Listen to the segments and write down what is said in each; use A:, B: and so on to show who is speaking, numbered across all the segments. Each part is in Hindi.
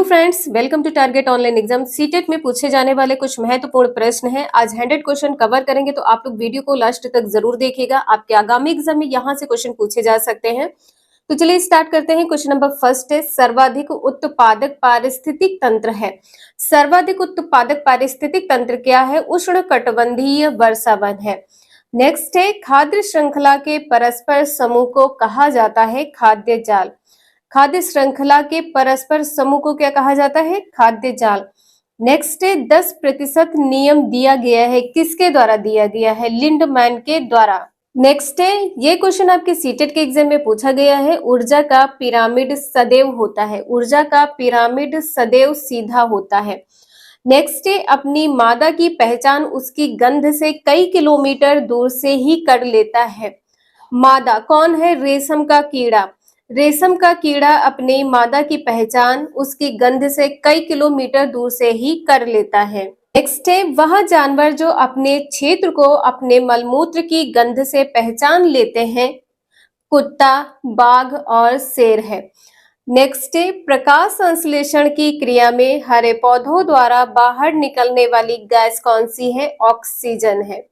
A: Friends, welcome to Target online exam. CTET में पूछे जाने वाले कुछ महत्वपूर्ण प्रश्न हैं। आज 100 क्वेश्चन कवर करेंगे, तो आप लोग वीडियो को लास्ट तक जरूर देखिएगा। आपके आगामी एग्जाम में यहाँ से क्वेश्चन पूछे जा सकते हैं। तो चलिए स्टार्ट करते हैं। क्वेश्चन नंबर फर्स्ट है, सर्वाधिक उत्पादक पारिस्थितिक तंत्र है। सर्वाधिक उत्पादक पारिस्थितिक तंत्र क्या है? उष्णकटिबंधीय वर्षावन है। नेक्स्ट है, खाद्य श्रृंखला के परस्पर समूह को कहा जाता है खाद्य जाल। खाद्य श्रृंखला के परस्पर समूह को क्या कहा जाता है? खाद्य जाल। नेक्स्ट है, 10% नियम दिया गया है। किसके द्वारा दिया गया है? लिंडमैन के द्वारा। नेक्स्ट है, ये क्वेश्चन आपके सीटेट के एग्जाम में पूछा गया है। ऊर्जा का पिरामिड सदैव होता है। ऊर्जा का पिरामिड सदैव सीधा होता है। नेक्स्ट है, अपनी मादा की पहचान उसकी गंध से कई किलोमीटर दूर से ही कर लेता है। मादा कौन है? रेशम का कीड़ा। रेशम का कीड़ा अपनी मादा की पहचान उसकी गंध से कई किलोमीटर दूर से ही कर लेता है। नेक्स्ट है, वह जानवर जो अपने क्षेत्र को अपने मलमूत्र की गंध से पहचान लेते हैं, कुत्ता, बाघ और शेर है। नेक्स्ट है, प्रकाश संश्लेषण की क्रिया में हरे पौधों द्वारा बाहर निकलने वाली गैस कौन सी है? ऑक्सीजन है।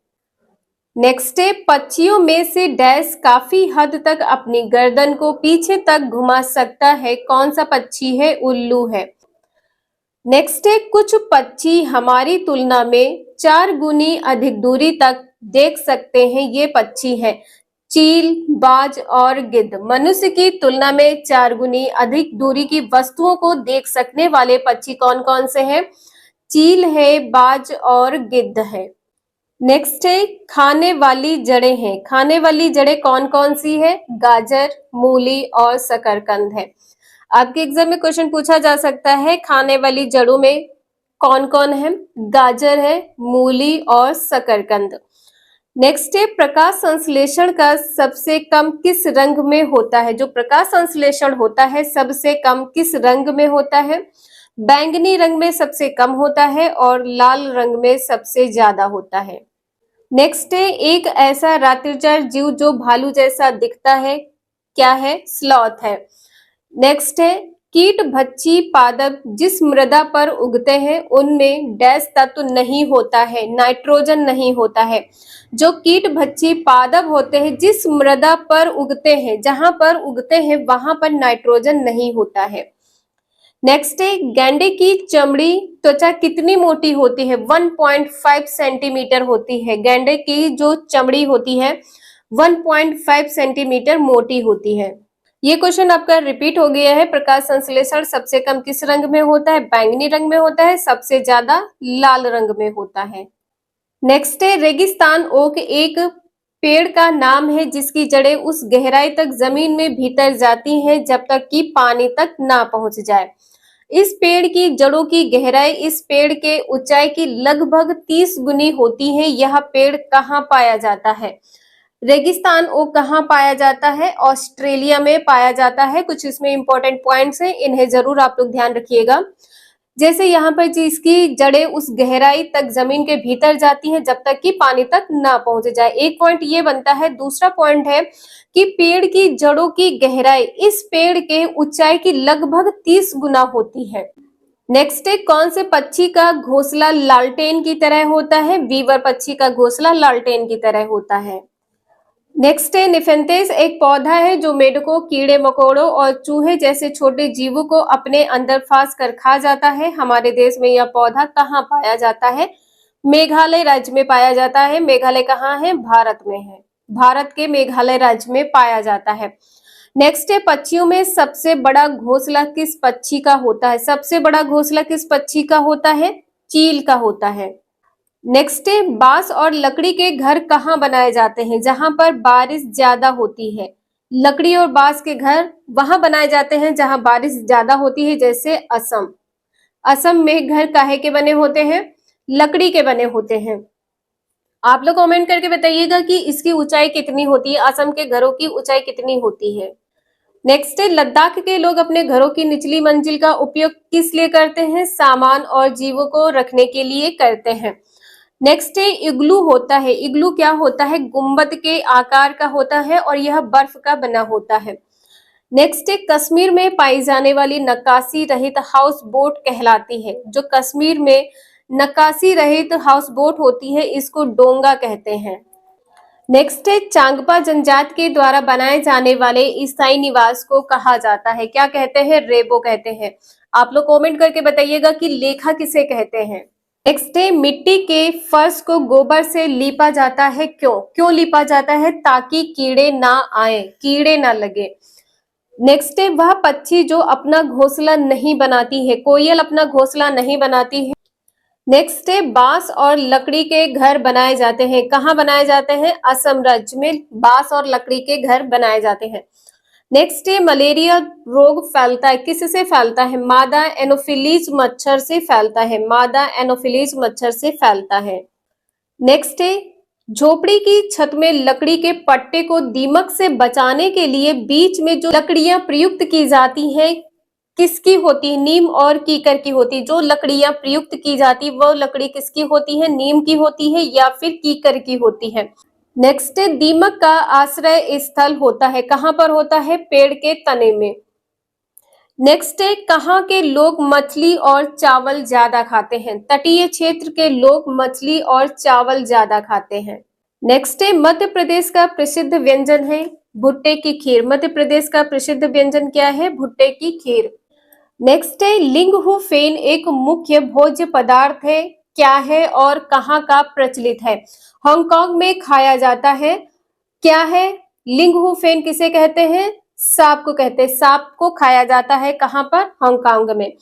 A: नेक्स्ट है, पक्षियों में से डैश काफी हद तक अपनी गर्दन को पीछे तक घुमा सकता है। कौन सा पक्षी है? उल्लू है। नेक्स्ट है, कुछ पक्षी हमारी तुलना में 4 गुनी अधिक दूरी तक देख सकते हैं। ये पक्षी है चील, बाज और गिद्ध। मनुष्य की तुलना में 4 गुनी अधिक दूरी की वस्तुओं को देख सकने वाले पक्षी कौन कौन से हैं? चील है, बाज और गिद्ध है। नेक्स्ट है, खाने वाली जड़ें हैं। खाने वाली जड़ें कौन कौन सी है? गाजर, मूली और शकरकंद है। आपके एग्जाम में क्वेश्चन पूछा जा सकता है, खाने वाली जड़ों में कौन कौन है? गाजर है, मूली और शकरकंद। नेक्स्ट है, प्रकाश संश्लेषण का सबसे कम किस रंग में होता है? जो प्रकाश संश्लेषण होता है सबसे कम किस रंग में होता है? बैंगनी रंग में सबसे कम होता है और लाल रंग में सबसे ज्यादा होता है। नेक्स्ट है, एक ऐसा रात्रिचर जीव जो भालू जैसा दिखता है, क्या है? स्लॉथ है। नेक्स्ट है, कीट भक्षी पादप जिस मृदा पर उगते हैं उनमें डैश तत्व नहीं होता है, नाइट्रोजन नहीं होता है। जो कीट भक्षी पादप होते हैं जिस मृदा पर उगते हैं, जहां पर उगते हैं वहां पर नाइट्रोजन नहीं होता है। नेक्स्ट है, गैंडे की चमड़ी त्वचा कितनी मोटी होती है? 1.5 सेंटीमीटर होती है। गैंडे की जो चमड़ी होती है 1.5 सेंटीमीटर मोटी होती है। ये क्वेश्चन आपका रिपीट हो गया है। प्रकाश संश्लेषण सबसे कम किस रंग में होता है? बैंगनी रंग में होता है। सबसे ज्यादा लाल रंग में होता है। नेक्स्ट है, रेगिस्तान ओक एक पेड़ का नाम है जिसकी जड़ें उस गहराई तक जमीन में भीतर जाती हैं जब तक कि पानी तक ना पहुंच जाए। इस पेड़ की जड़ों की गहराई इस पेड़ के ऊंचाई की लगभग 30 गुनी होती है। यह पेड़ कहाँ पाया जाता है? रेगिस्तान ओक कहाँ पाया जाता है? ऑस्ट्रेलिया में पाया जाता है। कुछ इसमें इंपॉर्टेंट पॉइंट्स हैं, इन्हें जरूर आप लोग ध्यान रखिएगा। जैसे यहाँ पर जिसकी जड़ें उस गहराई तक जमीन के भीतर जाती हैं जब तक कि पानी तक ना पहुंच जाए, एक पॉइंट ये बनता है। दूसरा पॉइंट है कि पेड़ की जड़ों की गहराई इस पेड़ के ऊंचाई की लगभग 30 गुना होती है। नेक्स्ट है, कौन से पक्षी का घोंसला लालटेन की तरह होता है? वीवर पक्षी का घोंसला लालटेन की तरह होता है। नेक्स्ट है, निफेंथेस एक पौधा है जो मेढकों, कीड़े मकोड़ों और चूहे जैसे छोटे जीवों को अपने अंदर फांस कर खा जाता है। हमारे देश में यह पौधा कहाँ पाया जाता है? मेघालय राज्य में पाया जाता है। मेघालय कहाँ है? भारत में है। भारत के मेघालय राज्य में पाया जाता है। नेक्स्ट है, पक्षियों में सबसे बड़ा घोंसला किस पक्षी का होता है? सबसे बड़ा घोंसला किस पक्षी का होता है? चील का होता है। नेक्स्ट है, बांस और लकड़ी के घर कहाँ बनाए जाते हैं? जहां पर बारिश ज्यादा होती है। लकड़ी और बांस के घर वहां बनाए जाते हैं जहां बारिश ज्यादा होती है, जैसे असम। असम में घर काहे के बने होते हैं? लकड़ी के बने होते हैं। आप लोग कमेंट करके बताइएगा कि इसकी ऊंचाई कितनी होती है, असम के घरों की ऊंचाई कितनी होती है। नेक्स्ट है, लद्दाख के लोग अपने घरों की निचली मंजिल का उपयोग किस लिए करते हैं? सामान और जीवों को रखने के लिए करते हैं। नेक्स्ट है, इग्लू होता है। इग्लू क्या होता है? गुंबद के आकार का होता है और यह बर्फ का बना होता है। नेक्स्ट है, कश्मीर में पाई जाने वाली नक्काशी रहित हाउस बोट कहलाती है। जो कश्मीर में नक्काशी रहित हाउस बोट होती है इसको डोंगा कहते हैं। नेक्स्ट है, चांगपा जनजाति के द्वारा बनाए जाने वाले ईसाई निवास को कहा जाता है, क्या कहते हैं? रेबो कहते हैं। आप लोग कमेंट करके बताइएगा कि लेखा किसे कहते हैं। नेक्स्ट है, मिट्टी के फर्श को गोबर से लीपा जाता है, क्यों? क्यों लीपा जाता है? ताकि कीड़े ना आए, कीड़े ना लगे। नेक्स्ट है, वह पक्षी जो अपना घोंसला नहीं बनाती है, कोयल अपना घोंसला नहीं बनाती है। नेक्स्ट है, बांस और लकड़ी के घर बनाए जाते हैं, कहाँ बनाए जाते हैं? असम राज्य में बांस और लकड़ी के घर बनाए जाते हैं। नेक्स्ट है, मलेरिया रोग फैलता है, किससे फैलता है? मादा एनोफिलीज मच्छर से फैलता है, मादा एनोफिलीज मच्छर से फैलता है। नेक्स्ट है, झोपड़ी की छत में लकड़ी के पट्टे को दीमक से बचाने के लिए बीच में जो लकड़ियां प्रयुक्त की जाती हैं किसकी होती है? नीम और कीकर की होती है। जो लकड़ियां प्रयुक्त की जाती वो लकड़ी किसकी होती है? नीम की होती है या फिर कीकर की होती है। नेक्स्ट है, दीमक का आश्रय स्थल होता है, कहाँ पर होता है? पेड़ के तने में। नेक्स्ट है, कहाँ के लोग मछली और चावल ज्यादा खाते हैं? तटीय क्षेत्र के लोग मछली और चावल ज्यादा खाते हैं। नेक्स्ट है, मध्य प्रदेश का प्रसिद्ध व्यंजन है भुट्टे की खीर। मध्य प्रदेश का प्रसिद्ध व्यंजन क्या है? भुट्टे की खीर। नेक्स्ट है, लिंगहु फेन एक मुख्य भोज्य पदार्थ है, क्या है और कहाँ का प्रचलित है? हांगकांग में खाया जाता है, क्या है? लिंगहु फेन किसे कहते हैं? सांप को कहते हैं, सांप को खाया जाता है, कहाँ पर? हांगकांग में।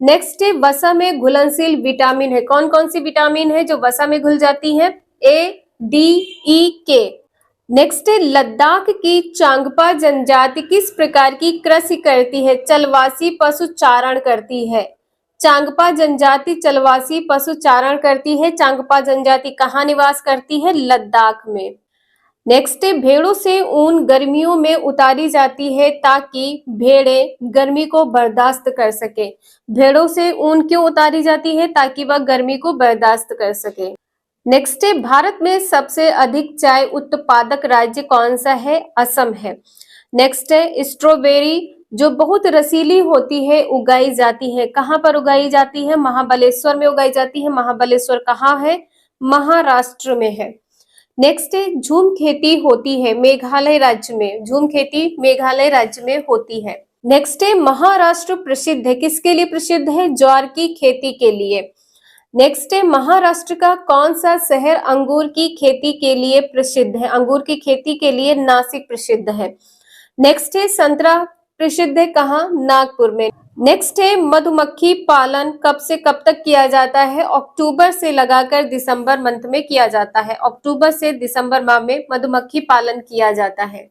A: नेक्स्ट है, वसा में घुलनशील विटामिन है, कौन कौन सी विटामिन है जो वसा में घुल जाती है? ए, डी, ई, के। नेक्स्ट है, लद्दाख की चांगपा जनजाति किस प्रकार की कृषि करती है? चलवासी पशुचारण करती है। चांगपा जनजाति चलवासी पशुचारण करती है। चांगपा जनजाति कहाँ निवास करती है? लद्दाख में। नेक्स्ट है, भेड़ों से ऊन गर्मियों में उतारी जाती है ताकि भेड़े गर्मी को बर्दाश्त कर सके। भेड़ों से ऊन क्यों उतारी जाती है? ताकि वह गर्मी को बर्दाश्त कर सके। नेक्स्ट है, भारत में सबसे अधिक चाय उत्पादक राज्य कौन सा है? असम है। नेक्स्ट है, स्ट्रॉबेरी जो बहुत रसीली होती है उगाई जाती है, कहाँ पर उगाई जाती है? महाबलेश्वर में उगाई जाती है। महाबलेश्वर कहाँ है? महाराष्ट्र में है। नेक्स्ट है, झूम खेती होती है मेघालय राज्य में। झूम खेती मेघालय राज्य में होती है। नेक्स्ट है, महाराष्ट्र प्रसिद्ध है, किसके लिए प्रसिद्ध है? ज्वार की खेती के लिए। नेक्स्ट है, महाराष्ट्र का कौन सा शहर अंगूर की खेती के लिए प्रसिद्ध है? अंगूर की खेती के लिए नासिक प्रसिद्ध है। नेक्स्ट है, संतरा प्रसिद्ध है कहाँ? नागपुर में। नेक्स्ट है, मधुमक्खी पालन कब से कब तक किया जाता है? अक्टूबर से लगाकर दिसंबर मंथ में किया जाता है। अक्टूबर से दिसंबर माह में मधुमक्खी पालन किया जाता है।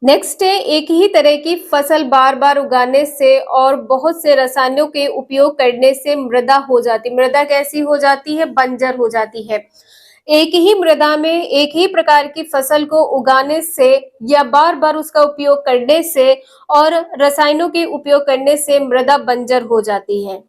A: नेक्स्ट है, एक ही तरह की फसल बार बार उगाने से और बहुत से रसायनों के उपयोग करने से मृदा हो जाती। मृदा कैसी हो जाती है? बंजर हो जाती है। एक ही मृदा में एक ही प्रकार की फसल को उगाने से या बार बार उसका उपयोग करने से और रसायनों के उपयोग करने से मृदा बंजर हो जाती है।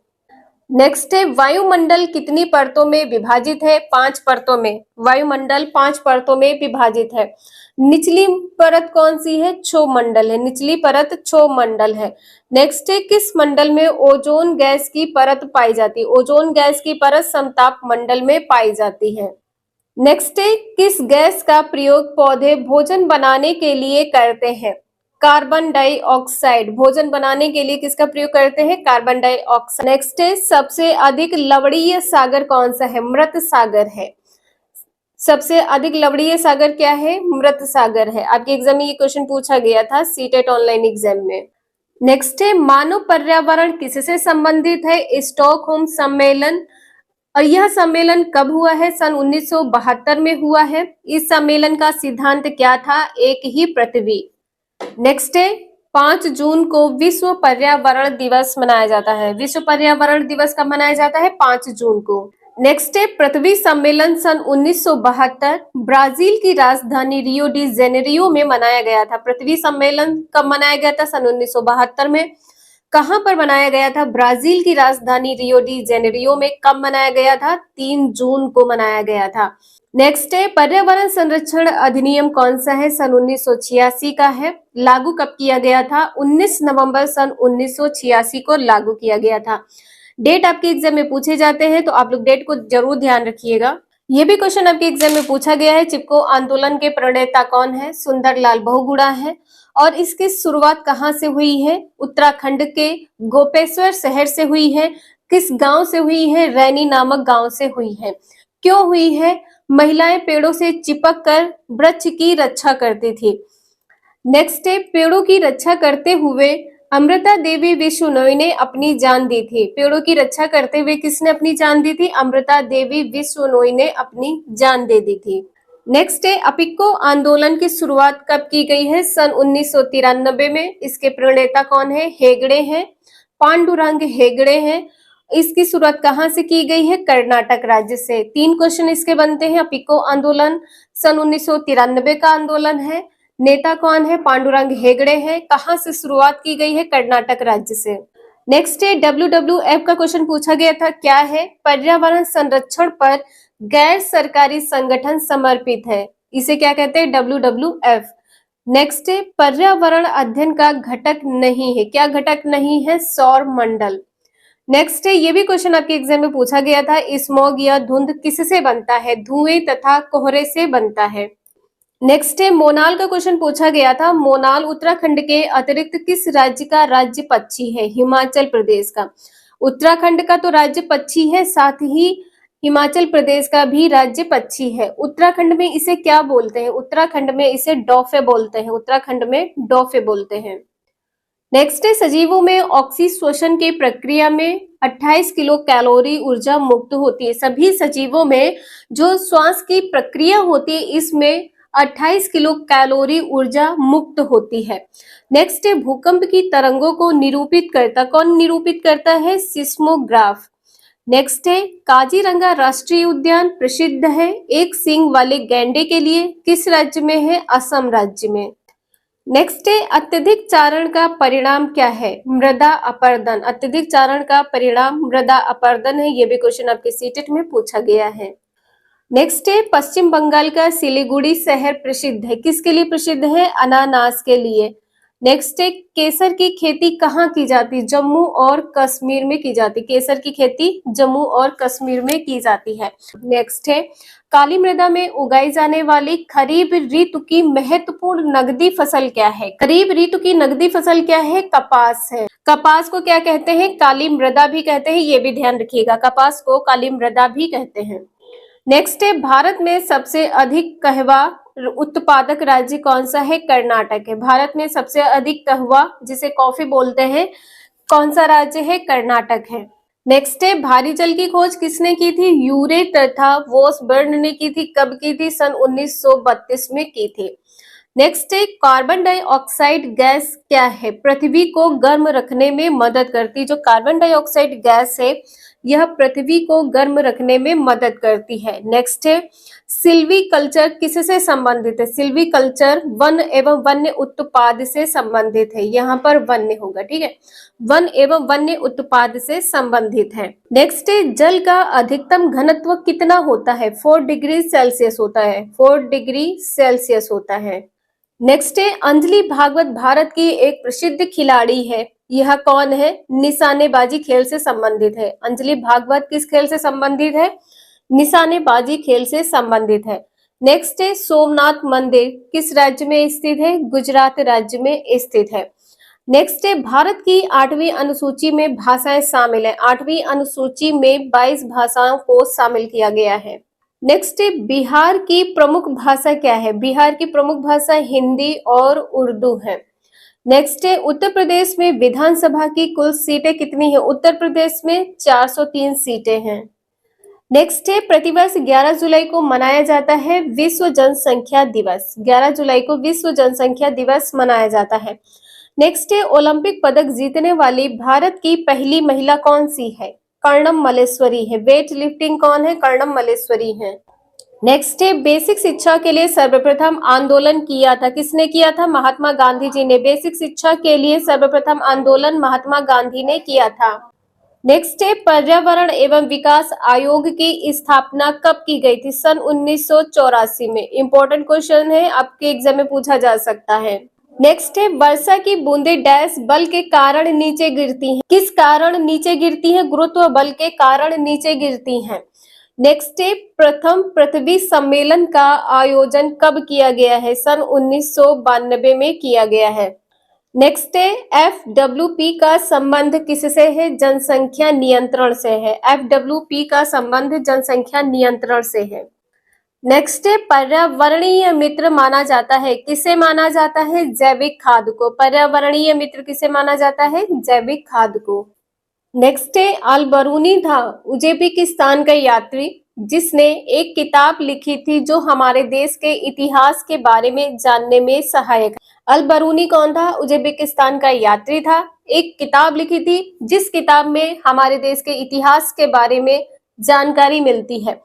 A: नेक्स्ट है, वायुमंडल कितनी परतों में विभाजित है? 5 परतों में। वायुमंडल 5 परतों में विभाजित है। निचली परत कौन सी है? क्षोमंडल है। निचली परत क्षोमंडल है। नेक्स्ट है, किस मंडल में ओजोन गैस की परत पाई जाती है? ओजोन गैस की परत समताप मंडल में पाई जाती है। नेक्स्ट है, किस गैस का प्रयोग पौधे भोजन बनाने के लिए करते हैं? Carbon dioxide. भोजन बनाने के लिए किसका प्रयोग करते हैं? Carbon dioxide. नेक्स्ट है, सबसे अधिक लवणीय सागर कौन सा है? मृत सागर है। सबसे अधिक लवणीय सागर क्या है? मृत सागर है। आपके एग्जाम में ये क्वेश्चन पूछा गया था सीटेट ऑनलाइन एग्जाम में। नेक्स्ट है, मानव पर्यावरण किससे संबंधित है? स्टॉकहोम सम्मेलन। और यह सम्मेलन कब हुआ है? सन 1972 में हुआ है। इस सम्मेलन का सिद्धांत क्या था? एक ही पृथ्वी। नेक्स्ट है, 5 जून को विश्व पर्यावरण दिवस मनाया जाता है। विश्व पर्यावरण दिवस कब मनाया जाता है? 5 जून को। नेक्स्ट है, पृथ्वी सम्मेलन सन 1972 ब्राजील की राजधानी रियो डी जेनेरियो में मनाया गया था। पृथ्वी सम्मेलन कब मनाया गया था? सन 1972 में। कहां पर बनाया गया था? ब्राजील की राजधानी रियो डी जेनेरियो में। कब मनाया गया था? 3 जून को मनाया गया था। नेक्स्ट है, पर्यावरण संरक्षण अधिनियम कौन सा है? सन 1986 का है। लागू कब किया गया था? 19 नवंबर सन 1986 को लागू किया गया था। डेट आपके एग्जाम में पूछे जाते हैं, तो आप लोग डेट को जरूर ध्यान रखिएगा। ये भी क्वेश्चन आपके एग्जाम में पूछा गया है। चिपको आंदोलन के प्रणेता कौन है? सुंदरलाल बहुगुणा है। और इसकी शुरुआत कहाँ से हुई है? उत्तराखंड के गोपेश्वर शहर से हुई है। किस गांव से हुई है? रैनी नामक गांव से हुई है। क्यों हुई है? महिलाएं पेड़ों से चिपक कर वृक्ष की रक्षा करती थी। नेक्स्ट है, पेड़ों की रक्षा करते हुए अमृता देवी विश्नोई ने अपनी जान दी थी। पेड़ों की रक्षा करते हुए किसने अपनी जान दी थी? अमृता देवी विश्नोई ने अपनी जान दे दी थी। नेक्स्ट है, अपिको आंदोलन की शुरुआत कब की गई है? सन 1993 में। इसके प्रणेता कौन है? हेगड़े हैं, पांडुरंग हेगड़े हैं। इसकी शुरुआत कहाँ से की गई है? कर्नाटक राज्य से। 3 क्वेश्चन इसके बनते हैं। अपिको आंदोलन सन 1993 का आंदोलन है। नेता कौन है? पांडुरंग हेगड़े हैं। कहाँ से शुरुआत की गई है? कर्नाटक राज्य से। नेक्स्ट है, WWF का क्वेश्चन पूछा गया था, क्या है? पर्यावरण संरक्षण पर गैर सरकारी संगठन समर्पित है। इसे क्या कहते हैं? WWF। नेक्स्ट है, पर्यावरण अध्ययन का घटक नहीं है। क्या घटक नहीं है? सौर मंडल। नेक्स्ट है, ये भी क्वेश्चन आपके एग्जाम में पूछा गया था, स्मॉग या धुंध किससे बनता है? धुएं तथा कोहरे से बनता है। नेक्स्ट है, मोनाल का क्वेश्चन पूछा गया था। मोनाल उत्तराखंड के अतिरिक्त किस राज्य का राज्य पक्षी है? हिमाचल प्रदेश का। उत्तराखंड का तो राज्य पक्षी है, साथ ही हिमाचल प्रदेश का भी राज्य पक्षी है। उत्तराखंड में इसे क्या बोलते हैं? उत्तराखंड में इसे डॉफे बोलते हैं। उत्तराखंड में डॉफे बोलते हैं। नेक्स्ट है, सजीवों में ऑक्सीश्वसन की प्रक्रिया में 28 किलो कैलोरी ऊर्जा मुक्त होती है। सभी सजीवों में जो श्वास की प्रक्रिया होती है, इसमें 28 किलो कैलोरी ऊर्जा मुक्त होती है। नेक्स्ट है, भूकंप की तरंगों को निरूपित करता, कौन निरूपित करता है? सिस्मोग्राफ। नेक्स्ट है, काजीरंगा राष्ट्रीय उद्यान प्रसिद्ध है एक सींग वाले गैंडे के लिए। किस राज्य में है? असम राज्य में। नेक्स्ट है, अत्यधिक चारण का परिणाम क्या है? मृदा अपरदन। अत्यधिक चारण का परिणाम मृदा अपरदन है। ये भी क्वेश्चन आपके सीटेट में पूछा गया है। नेक्स्ट है, पश्चिम बंगाल का सिलीगुड़ी शहर प्रसिद्ध है। किसके लिए प्रसिद्ध है? अनानास के लिए। नेक्स्ट है, केसर की खेती कहाँ की जाती? जम्मू और कश्मीर में की जाती। केसर की खेती जम्मू और कश्मीर में की जाती है। नेक्स्ट है, काली मृदा में उगाई जाने वाली खरीफ ऋतु की महत्वपूर्ण नगदी फसल क्या है? खरीफ ऋतु की नगदी फसल क्या है? कपास है। कपास को क्या कहते हैं? काली मृदा भी कहते हैं। ये भी ध्यान रखिएगा, कपास को काली मृदा भी कहते हैं। नेक्स्ट है, भारत में सबसे अधिक कहवा उत्पादक राज्य कौन सा है? कर्नाटक है। भारत में सबसे अधिक कहवा, जिसे कॉफी बोलते हैं, कौन सा राज्य है? कर्नाटक है। नेक्स्ट है, भारी जल की खोज किसने की थी? यूरे तथा वॉसबर्न ने की थी। कब की थी? सन 1932 में की थी। नेक्स्ट है, कार्बन डाइऑक्साइड गैस क्या है? पृथ्वी को गर्म रखने में मदद करती। जो कार्बन डाइऑक्साइड गैस है, यह पृथ्वी को गर्म रखने में मदद करती है। नेक्स्ट है, सिल्वी कल्चर किससे संबंधित है? सिल्वी कल्चर वन एवं वन्य उत्पाद से संबंधित है। यहाँ पर वन्य होगा, ठीक है। वन एवं वन्य उत्पाद से संबंधित है। नेक्स्ट है, जल का अधिकतम घनत्व कितना होता है? 4 डिग्री सेल्सियस होता है। 4 डिग्री सेल्सियस होता है। नेक्स्ट है, अंजलि भागवत भारत की एक प्रसिद्ध खिलाड़ी है। यह कौन है? निशानेबाजी खेल से संबंधित है। अंजलि भागवत किस खेल से संबंधित है? निशानेबाजी खेल से संबंधित है। नेक्स्ट है, सोमनाथ मंदिर किस राज्य में स्थित है? गुजरात राज्य में स्थित है। नेक्स्ट है, भारत की 8वीं अनुसूची में भाषाएं शामिल है। 8वीं अनुसूची में 22 भाषाओं को शामिल किया गया है। नेक्स्ट है, बिहार की प्रमुख भाषा क्या है? बिहार की प्रमुख भाषा हिंदी और उर्दू है। नेक्स्ट है, उत्तर प्रदेश में विधानसभा की कुल सीटें कितनी है? उत्तर प्रदेश में 403 सीटें हैं। नेक्स्ट है, प्रतिवर्ष 11 जुलाई को मनाया जाता है विश्व जनसंख्या दिवस। 11 जुलाई को विश्व जनसंख्या दिवस मनाया जाता है। नेक्स्ट है, ओलंपिक पदक जीतने वाली भारत की पहली महिला कौन सी है? कर्णम मल्लेश्वरी है। वेट लिफ्टिंग कौन है? कर्णम मल्लेश्वरी है। नेक्स्ट है, बेसिक शिक्षा के लिए सर्वप्रथम आंदोलन किया था, किसने किया था? महात्मा गांधी जी ने। बेसिक शिक्षा के लिए सर्वप्रथम आंदोलन महात्मा गांधी ने किया था। नेक्स्ट है, पर्यावरण एवं विकास आयोग की स्थापना कब की गई थी? सन 1984 में। इंपॉर्टेंट क्वेश्चन है, आपके एग्जाम में पूछा जा सकता है। नेक्स्ट है, वर्षा की बूंदे डैश बल के कारण नीचे गिरती हैं, किस कारण नीचे गिरती हैं? गुरुत्व बल के कारण नीचे गिरती हैं। नेक्स्ट है, प्रथम पृथ्वी सम्मेलन का आयोजन कब किया गया है? सन 1992 में किया गया है। नेक्स्ट है, FWP का संबंध किससे है? जनसंख्या नियंत्रण से है। FWP का संबंध जनसंख्या नियंत्रण से है। नेक्स्ट है, पर्यावरणीय मित्र माना जाता है, किसे माना जाता है? जैविक खाद को। पर्यावरणीय मित्र किसे माना जाता है? जैविक खाद को। नेक्स्ट है, अल बरूनी था उज्बेकिस्तान का यात्री जिसने एक किताब लिखी थी जो हमारे देश के इतिहास के बारे में जानने में सहायक है। अल बरूनी कौन था? उज्बेकिस्तान का यात्री था, एक किताब लिखी थी जिस किताब में हमारे देश के इतिहास के बारे में जानकारी मिलती है।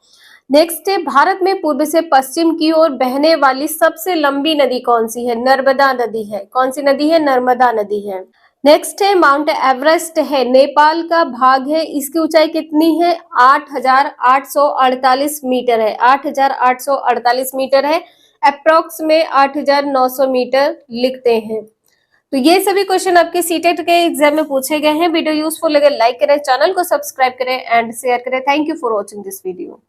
A: नेक्स्ट है, भारत में पूर्व से पश्चिम की ओर बहने वाली सबसे लंबी नदी कौन सी है? नर्मदा नदी है। कौन सी नदी है? नर्मदा नदी है। नेक्स्ट है, माउंट एवरेस्ट है, नेपाल का भाग है, इसकी ऊंचाई कितनी है? 8,848 मीटर है। 8,848 मीटर है। अप्रोक्स में 8,900 मीटर लिखते हैं। तो ये सभी क्वेश्चन आपके सीटेट के एग्जाम में पूछे गए हैं। वीडियो यूजफुल लगे लाइक करें, चैनल को सब्सक्राइब करें एंड शेयर करें। Thank you for watching this video.